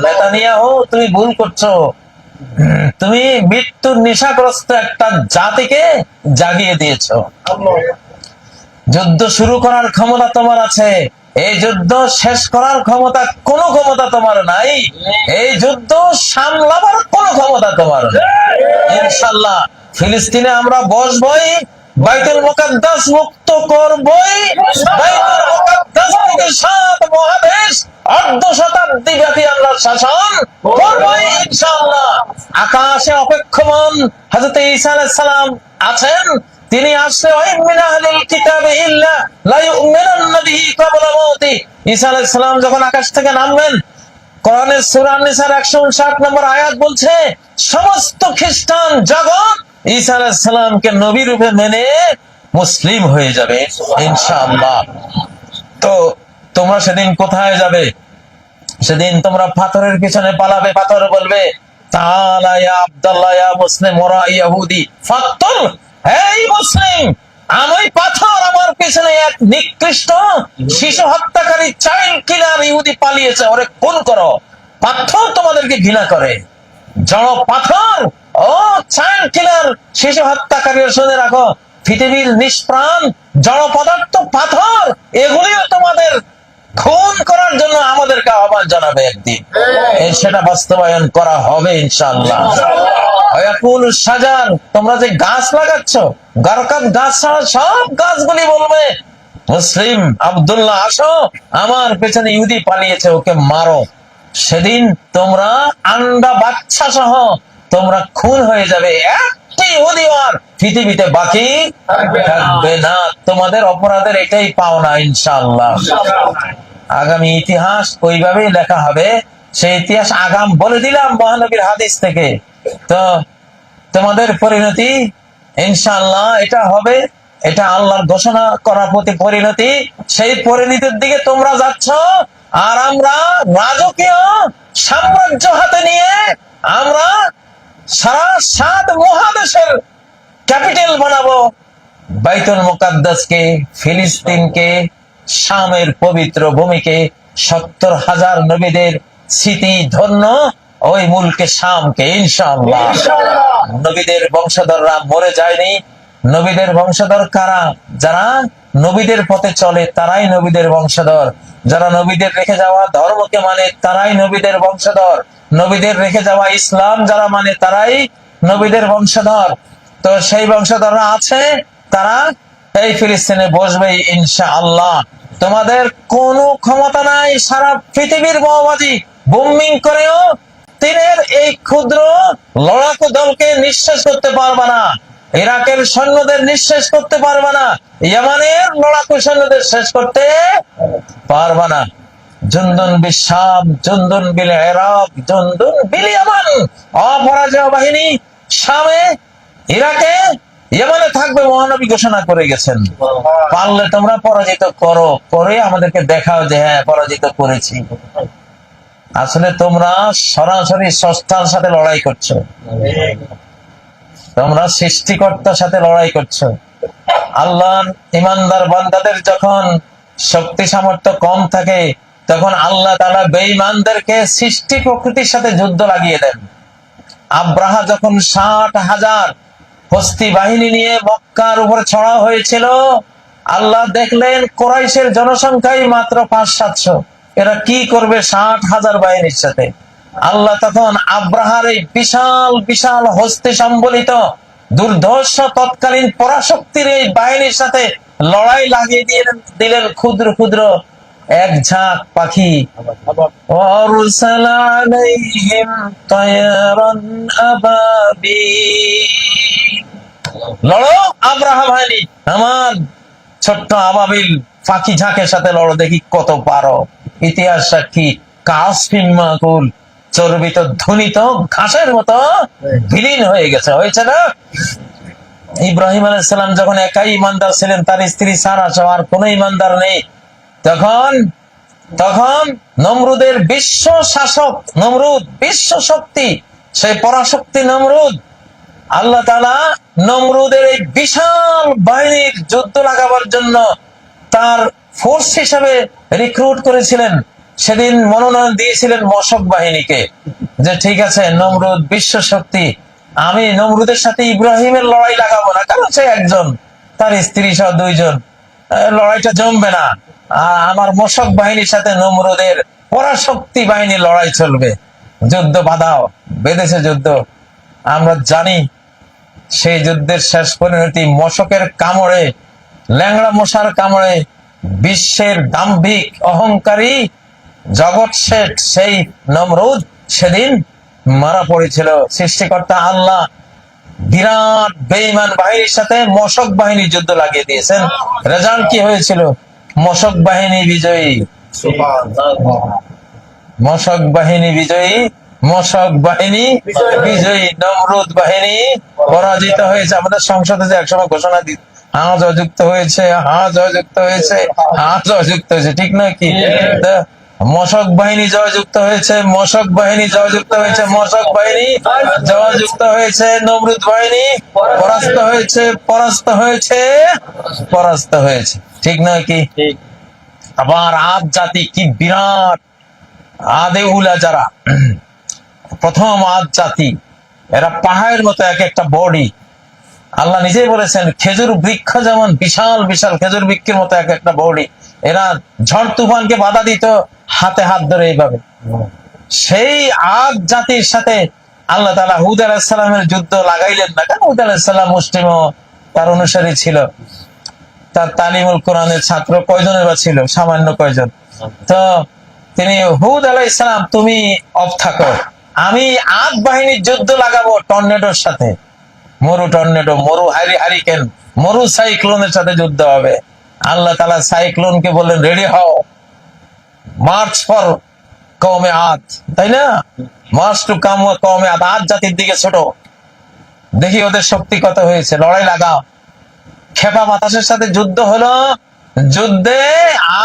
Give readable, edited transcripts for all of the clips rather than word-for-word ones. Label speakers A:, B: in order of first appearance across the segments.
A: Netanyahu তুমি ভুল করছো, তুমি মৃত্যুর নেশাগ্রস্ত একটা জাতিকে জাগিয়ে দিয়েছো। যুদ্ধ শুরু করার ক্ষমতা তোমার আছে, এই যুদ্ধ শেষ করার কোনো ক্ষমতা তোমার নাই, এই যুদ্ধ সামলাবার কোনো ক্ষমতা তোমার নাই। ইনশাআল্লাহ ফিলিস্তিনে আমরা বসবই, বাইতুল মুকাদ্দাস মুক্ত করবই, বাইতুল মুকাদ্দাস থেকে 7 মহাদেশ অর্ধ শতাব্দী ব্যাপী আমরা শাসন করবই ইনশাআল্লাহ। আকাশে অপেক্ষমান হযরত ঈসা আলাইহিস সালাম আছেন, তিনি আসলে ঈসা আলাইহিস সালাম যখন আকাশ থেকে নামবেন, কোরআনের সূরা আন-নিসার 159 নম্বর আয়াত বলছে সমস্ত খ্রিস্টান জগৎ ঈসা আলাইহিস সালামকে নবী রূপে মেনে মুসলিম হয়ে যাবে ইনশাআল্লাহ। তো তোমরা সেদিন কোথায় যাবে? সেদিন তোমরা পাথরের পিছনে পালাবে, পাথর বলবে তাআলা ইয়া আব্দুল্লাহ ইয়া মুসলিম ওয়া ইহুদি ফাকতুল, এই মুসলিম আমি পাথর, আমার পিছনে এক নিকৃষ্ট শিশু হত্যাকারী চাইল্ড কিলার ইহুদি পালিয়েছে, ওরে খুন করো। পাথর তোমাদেরকে ঘৃণা করে, জড় পাথর ও চাইল্ড কিলার শিশু হত্যাকারী, শুনে রাখো পৃথিবীর নিষ্প্রাণ জড় পদার্থ পাথর এগুলিও তোমাদের খুন করার জন্য আমাদেরকে আহ্বান জানাবে একদিন, সেটা বাস্তবায়ন করা হবে ইনশাআল্লাহ। সাজার, তোমরা যে গাছ লাগাচ্ছ, গারকাত গাছ ছাড়া সব গাছগুলি বলবে মুসলিম আব্দুল্লাহ আসো, আমার পেছনে ইহুদি পালিয়েছে, ওকে মারো। সেদিন তোমরা আন্ডা বাচ্চা সহ তোমরা খুন হয়ে যাবে, একটি ইহুদি আর পৃথিবীতে বাকি থাকবে না। তোমাদের অপরাধের এটাই পাওনা ইনশাআল্লাহ। আগামী ইতিহাস ওইভাবেই লেখা হবে, সেই ইতিহাস আগাম বলে দিলাম মহানবীর হাদিস থেকে। তো তোমাদের পরিণতি ইনশাআল্লাহ এটা হবে, এটা আল্লাহর ঘোষণা করা প্রতি পরিণতি, সেই পরিণতির দিকে তোমরা যাচ্ছ। আর আমরা রাজকীয় সাম্রাজ্য হাতে নিয়ে আমরা সারা 7 মহাদেশের ক্যাপিটাল বানাবো বাইতুল মুকাদ্দাসকে, ফিলিস্তিনকে, শামের পবিত্র ভূমিকে, 70,000 নবীদের স্মৃতি ধন্য ওই মুলকে শামকে ইনশাআল্লাহ। নবীদের বংশধররা মরে যায়নি। নবীদের বংশধর কারা? যারা নবীদের পথে চলে তারাই নবীদের বংশধর, যারা নবীদের রেখে যাওয়া ধর্মকে মানে তারাই নবীদের বংশধর, নবীদের রেখে যাওয়া ইসলাম যারা মানে তারাই নবীদের বংশধর। তো সেই বংশধররা আছে, তারা এই ফিলিস্তিনে বসবে ইনশাআল্লাহ। তোমাদের কোনো ক্ষমতা নাই সারা পৃথিবীর বোমাবাজি বোমিং করেও তিনের এই ক্ষুদ্র লড়াকু দলকে নিঃশেষ করতে পারবে না, ইরাকের সৈন্যদের নিঃশেষ করতে পারবে না, ইয়ামানের লড়াকু সৈন্যদের শেষ করতে পারবে না। জুনদুন বিশাম, জুনদুন বিল ইরাক, জুনদুন বিল ইয়ামান, অপরাজেয় বাহিনী শামে, ইরাকে, ইয়ামানে থাকবে, মহানবী ঘোষণা করে গেছেন। পারলে তোমরা পরাজিত করো, করে আমাদেরকে দেখাও যে হ্যাঁ পরাজিত করেছি। আসলে তোমরা সরাসরি স্রষ্টার সাথে লড়াই করছো, তোমরা সৃষ্টিকর্তার সাথে লড়াই করছো। আল্লাহর ইমানদার বান্দাদের যখন শক্তি সামর্থ্য কম থাকে তখন আল্লাহ তাআলা বেঈমানদেরকে সৃষ্টি প্রকৃতির সাথে যুদ্ধ লাগিয়ে দেন। আব্রাহা যখন 60,000 হস্তি বাহিনী নিয়ে মক্কার উপরে ছড়া হয়েছিল, আল্লাহ দেখলেন কুরাইশের জনসংখ্যাই মাত্র 500-700, এরা কি করবে 60,000 বাহিনীর সাথে। আল্লাহ তখন আব্রাহার এই বিশাল বিশাল হস্তি সম্বলিত দুর্ধর্ষ তৎকালীন পরাশক্তির এই বাহিনীর সাথে লড়াই লাগিয়ে দিলেন ক্ষুদ্র ক্ষুদ্র এক ঝাঁক পাখি। লড়ো আব্রাহা বাহিনী, আমার ছোট্ট আবাবিল পাখি ঝাঁকের সাথে লড়ো, দেখি কত পারো। ইতিহাস সাক্ষী কাসফিন মাকুল, চর্বিত ধ্বনিত ঘাসের মতো বিলীন হয়ে গেছে, হয়েছে না? ইব্রাহিম আলাইহিস সালাম যখন একাই ইমানদার ছিলেন, তার স্ত্রী সারা সহ আর কোন ইমানদার নেই, তখন নমরুদের বিশ্ব শাসক, নমরুদ বিশ্ব শক্তি, সেই পরাশক্তি নমরুদ, আল্লাহ তাআলা নমরুদের এই বিশাল বাহিনীর যুদ্ধ লাগাবার জন্য তার ফোর্স হিসেবে রিক্রুট করেছিলেন। সেদিন মনোনয়ন দিয়েছিলেন মশক বাহিনীকে, যে ঠিক আছে নমরুদ বিশ্ব শক্তি, আমি নমরুদের সাথে ইব্রাহিমের লড়াই লাগাবো না, কারণ সে একজন, তার স্ত্রী সহ দুইজন, লড়াইটা জমবে না। আমার মশক বাহিনীর সাথে নমরুদের পরাশক্তি বাহিনীর লড়াই চলবে, যুদ্ধ বাঁধাও। বেঁধেছে যুদ্ধ। আমরা জানি সেই যুদ্ধের শেষ পরিণতি মশকের কামড়ে, ল্যাংড়া মশার কামড়ে বিশ্বের দাম্ভিক অহংকারী জগৎ শেঠ সেই নমরুদ সেদিন মারা পড়েছিল। সৃষ্টিকর্তা আল্লাহ বিরাট বেঈমান বাহিনীর সাথে মশক বাহিনীর যুদ্ধ লাগিয়ে দিয়েছেন। রেজাল্ট কি হয়েছিল? মশক বাহিনী বিজয়ী, মশক বাহিনী বিজয়ী, মশক বাহিনী বিজয়ী, নমরুদ বাহিনী পরাজিত হয়েছে। আমাদের সংসদে যে একসময় ঘোষণা দিত, হা জয়যুক্ত হয়েছে, হা জয়যুক্ত হয়েছে, হা জয়যুক্ত হয়েছে, ঠিক নয় কি? মশক বাহিনী জয়যুক্ত হয়েছে, মশক বাহিনী জয়যুক্ত হয়েছে, মশক বাহিনী জয়যুক্ত হয়েছে, নমরুদ বাহিনী পরাস্ত হয়েছে, পরাস্ত হয়েছে, পরাস্ত হয়েছে, ঠিক নয় কি? আবার আদ জাতি কি বিরাট, আদে উলা যারা প্রথম আদ জাতি, এরা পাহাড়ের মতো এক একটা বডি। আল্লাহ নিজেই বলেছেন খেজুর বৃক্ষ যেমন বিশাল বিশাল খেজুর বৃক্ষের মতো এক একটা বডি, এরা ঝড় তুফানকে বাধা দিত হাতে হাত ধরে এইভাবে। সেই আদ জাতির সাথে আল্লাহ তাআলা হুদ আলাইহিস সালামের যুদ্ধ লাগাইলেন না, কারণ হুদ আলাইহিস সালাম মুসলিম ও তার অনুসারী ছিল। তার তালিমুল কোরআনের ছাত্র কয়জনের বা ছিল? সামান্য কয়জন। তো তিনি হুদ আলাইহিস সালাম, তুমি অফ থাকো, আমি আদ বাহিনীর যুদ্ধ লাগাবো টর্নেডোর সাথে, মরু টর্নেডো, মরু হারিকেন, মরু সাইক্লোনের সাথে যুদ্ধ হবে। আল্লাহ তাআলা সাইক্লোনকে বললেন রেডি হও, মার্চ ফর কওমে আদ, তাই না? মার্চ টু কওমে আদ, আদ জাতির দিকে ছোট, দেখি ওদের শক্তি কত হয়েছে, লড়াই লাগাও। খেপা বাতাসের সাথে যুদ্ধ হলো, যুদ্ধে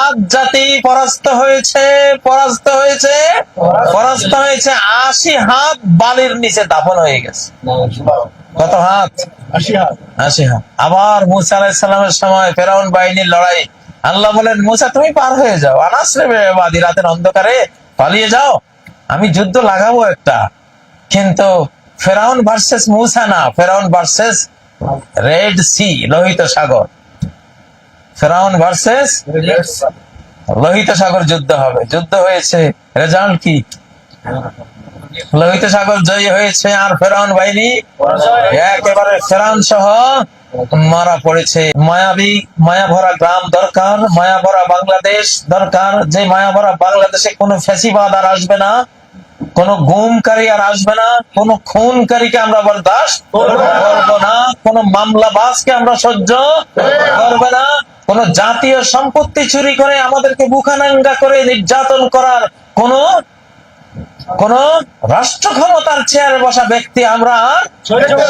A: আদ জাতি পরাস্ত হয়েছে, পরাস্ত হয়েছে, পরাস্ত হয়েছে। ৮০ হাত বালির নিচে দাফন হয়ে গেছে। কত হাত? ৮০ হাত। আবার মুসা আলাইহিস সালামের সময় ফেরাউন বাহিনীর লড়াই, আল্লাহ বলেন মুসা তুমি পার হয়ে যাও, আনাসরে রাতের অন্ধকারে পালিয়ে যাও, আমি যুদ্ধ লাগাবো একটা। কিন্তু ফেরাউন ভার্সেস মুসা না, ফেরাউন ভার্সেস রেড সি, লোহিত সাগর। ফেরাউন ভার্সেস লোহিত সাগর যুদ্ধ হবে। যুদ্ধ হয়েছে, রেজাল্ট কি? লোহিত সাগর জয়ী হয়েছে, আর ফেরাউন বাহিনী একেবারে ফেরাউন সহ মারা পড়েছে। মায়াবী মায়া ভরা গ্রাম দরকার, মায়া ভরা বাংলাদেশ দরকার, যে মায়া ভরা বাংলাদেশে কোনো ফ্যাসিবাদ আর আসবে না, কোন গুমকারী আর আসবে না, কোন খুনকারীকে আমরা বরদাস্ত করব না, কোন মামলাবাজকে আমরা সহ্য করব না, কোন জাতীয় সম্পত্তি চুরি করে আমাদেরকে বুখানাঙ্গা করে নির্যাতন করার কোন রাষ্ট্র ক্ষমতার চেয়ারে বসা ব্যক্তি আমরা আর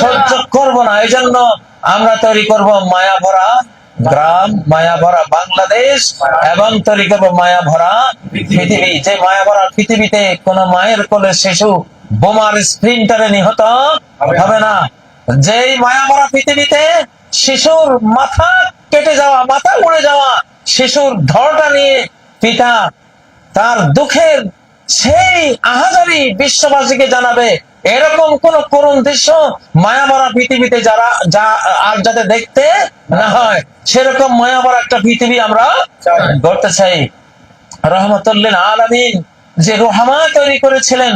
A: সহ্য করব না। এই জন্য আমরা তৈরি করব মায়া ভরা গ্রাম, মায়া ভরা বাংলাদেশ, এবং তৈরি করবো মায়া ভরা পৃথিবী। যে মায়া ভরা পৃথিবীতে কোন মায়ের কোলে শিশু বোমার স্প্লিন্টারে নিহত হবে না। যেই মায়া ভরা পৃথিবীতে শিশুর মাথা কেটে যাওয়া, মাথা উড়ে যাওয়া শিশুর ধরটা নিয়ে পিতা তার দুঃখের সেই আহাজারি বিশ্ববাসীকে জানাবে, এরকম কোন করুণ দৃশ্য মায়া ভরা পৃথিবীতে আর যাতে দেখতে না হয়, সেরকম মায়া ভরা একটা পৃথিবী আমরা গড়তে চাই। রহমতুল্লিল আলামিন যে রহমা তৈরি করেছিলেন,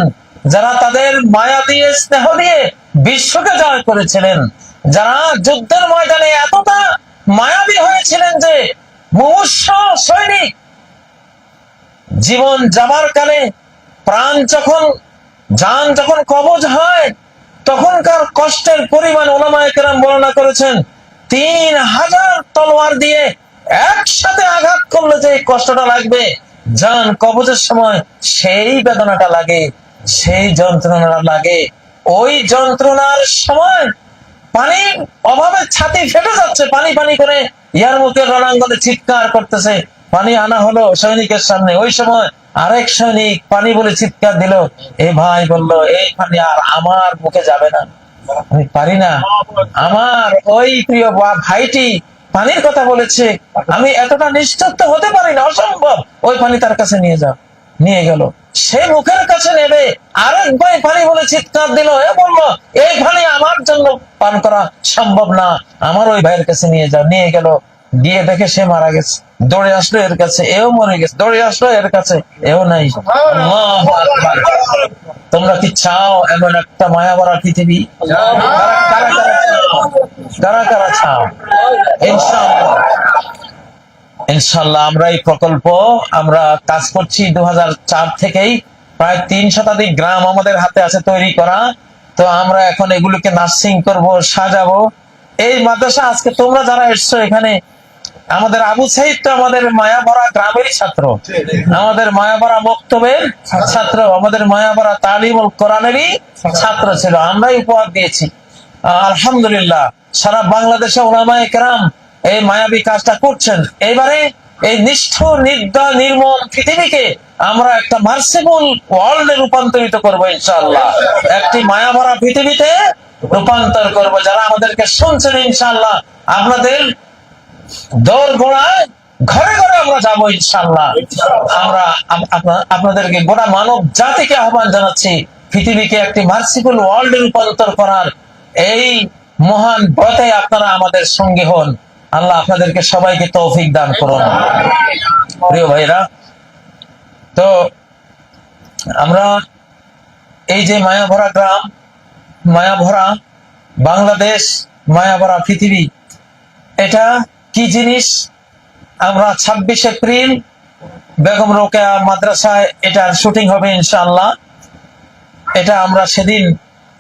A: যারা তাদের মায়া দিয়ে স্নেহ দিয়ে বিশ্বকে জয় করেছিলেন, যারা যুদ্ধের ময়দানে এতটা মায়াবী হয়েছিলেন যে মুমূর্ষ সৈনিক জীবন যাবার কালে প্রাণ জান যখন কবজ হয়, তখনকার কষ্টের পরিমাণ ওলামায়ে কেরাম বর্ণনা করেছেন ৩০০০ তলোয়ার দিয়ে একসাথে আঘাত করলে যে কষ্টটা লাগবে, জান কবজের সময় সেই বেদনাটা লাগে, সেই যন্ত্রণাটা লাগে। ওই যন্ত্রণার সময় পানির অভাবে ছাতি ফেটে যাচ্ছে, পানি পানি করে ইয়ারমুকের রণাঙ্গনে চিৎকার করতেছে, পানি আনা হলো সৈনিকের সামনে। ওই সময় আরেক সৈনিক পানি বলে চিৎকার দিল, এ ভাই বলল এই পানি আর আমার মুখে যাবে না, আমি পারি না। আমার ওই প্রিয় ভাইটি পানির কথা বলেছে, আমি এতটা নিশ্চত্ব হতে পারি না, অসম্ভব, ওই পানি তার কাছে নিয়ে যাও। নিয়ে গেল। সে মুখের কাছে নেবে, আরেক ভাই পানি বলে চিৎকার দিল, এ বললো এই পানি আমার জন্য পান করা সম্ভব না, আমার ওই ভাইয়ের কাছে নিয়ে যাও। নিয়ে গেল, গিয়ে দেখে সে মারা গেছে। দৌড়ে আসলো এর কাছে, এও মরে গেছে। দৌড়ে আসলো এর কাছে, এও নাই। আল্লাহু আকবার। তোমরা কি চাও এমন একটা মায়া ভরা পৃথিবী? কারা কারা চাও? ইনশাআল্লাহ, ইনশাআল্লাহ আমরা এই প্রকল্প আমরা কাজ করছি 2004 থেকেই। প্রায় 3 শতাধিক গ্রাম আমাদের হাতে আছে তৈরি করা। তো আমরা এখন এগুলোকে নার্সিং করব, সাজাবো। এই মাদ্রাসা আজকে তোমরা যারা এসছো এখানে, আমাদের আবু সাইদ তো আমাদের মায়াভরা গ্রামেরই ছাত্র, আমাদের মায়াভরা মক্তবের ছাত্র, আমাদের মায়াভরা তালিমুল কোরআনেরই ছাত্র ছিল। আমরাই উপহার দিয়েছি। আলহামদুলিল্লাহ সারা বাংলাদেশে উলামায়ে কেরাম এই মায়াবী কাজটা করছেন। এবারে এই নিষ্ঠুর, নির্দয়, নির্মম পৃথিবীকে আমরা একটা মার্সিবল ওয়ার্ল্ডে রূপান্তরিত করবো ইনশাআল্লাহ। একটি মায়াভরা পৃথিবীতে রূপান্তর করব। যারা আমাদেরকে শুনছেন ইনশাআল্লাহ আপনাদের দৌড় গোড়ায় ঘরে ঘরে আমরা যাবো ইনশাআল্লাহ। আমরা আপনাদেরকে গোটা মানব জাতিকে আহ্বান জানাচ্ছি পৃথিবীকে একটি মার্সিবল ওয়ার্ল্ডে রূপান্তর করার এই মহান ব্রতে আপনারা আমাদের সঙ্গে হন। আল্লাহ আপনাদেরকে সবাইকে তৌফিক দান করুন। প্রিয় ভাইরা, তো আমরা এই যে মায়াভরা গ্রাম, মায়াভরা বাংলাদেশ, মায়াভরা পৃথিবী, এটা কি জিনিস? আমরা 26 এপ্রিল বেগম রোকেয়া মাদ্রাসায় এটার শুটিং হবে ইনশাআল্লাহ। এটা আমরা সেদিন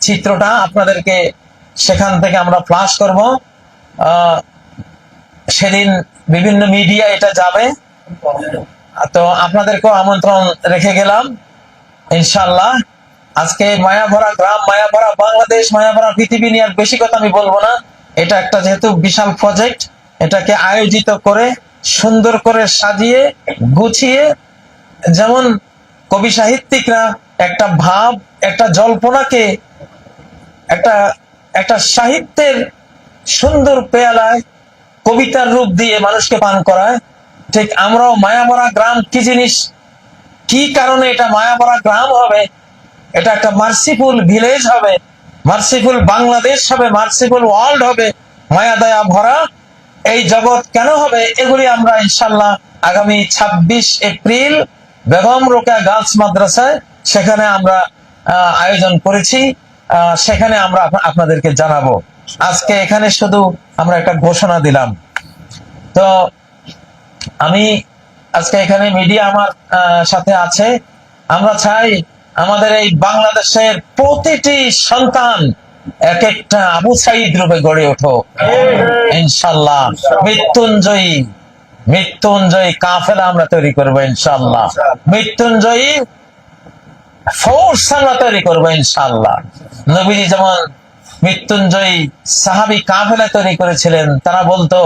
A: চিত্রটা আপনাদেরকে সেখান থেকে আমরা ফ্লাশ করব। সেদিন বিভিন্ন মিডিয়া এটা যাবে। তো আপনাদেরকেও আমন্ত্রণ রেখে গেলাম ইনশাআল্লাহ। আজকে মায়াভরা গ্রাম, মায়াভরা বাংলাদেশ, মায়াভরা পৃথিবী নিয়ে আর বেশি কথা আমি বলবো না। এটা একটা যেহেতু বিশাল প্রজেক্ট, এটাকে আয়োজিত করে সুন্দর করে সাজিয়ে গুছিয়ে, যেমন কবি সাহিত্যিকরা একটা ভাব, একটা জল্পনাকে একটা সাহিত্যের সুন্দর পেয়ালায় কবিতার রূপ দিয়ে মানুষকে পান করায়, ঠিক আমরাও মায়াভরা গ্রাম কি জিনিস, কি কারণে এটা মায়াভরা গ্রাম হবে, এটা একটা মার্সিফুল ভিলেজ হবে, মার্সিফুল বাংলাদেশ হবে, মার্সিফুল ওয়ার্ল্ড হবে, মায়া দয়া ভরা এই জগৎ কেন হবে, এগুলি আমরা ইনশাআল্লাহ আগামী 26 এপ্রিল বেগম রোকেয়া গার্লস মাদ্রাসায় সেখানে আমরা আয়োজন করেছি। সেখানে আমরা আপনাদেরকে জানাবো। আজকে এখানে শুধু আমরা একটা ঘোষণা দিলাম। তো আমি আজকে এখানে মিডিয়া আমার সাথে আছে। আমরা চাই আমাদের এই বাংলাদেশের প্রতিটি সন্তান এক একটা আবু সাইদ রূপে গড়ে ওঠো ইনশাআল্লাহ। মৃত্যুঞ্জয়ী মৃত্যুঞ্জয়ী কাফেলা আমরা তৈরি করবো ইনশাআল্লাহ। মৃত্যুঞ্জয়ী ফোর্স আমরা তৈরি করবো ইনশাআল্লাহ। নবীজি যেমন মৃত্যুঞ্জয়ী সাহাবী কাফেলা তৈরি করেছিলেন, তারা বলতো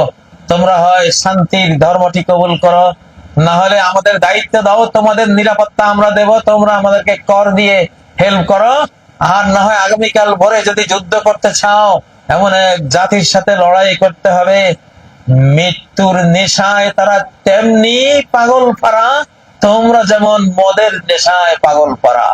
A: তোমরা হয় শান্তির ধর্মটি কবুল করো, না হলে আমাদের দায়িত্ব দাও, তোমাদের নিরাপত্তা আমরা দেব, তোমরা আমাদেরকে কর দিয়ে হেল্প করো, আর না হয় আগামীকাল ভোরে যদি যুদ্ধ করতে চাও এমন এক জাতির সাথে লড়াই করতে হবে মৃত্যুর নেশায় তারা তেমনি পাগল পারা, তোমরা যেমন মদের নেশায় পাগল পারা।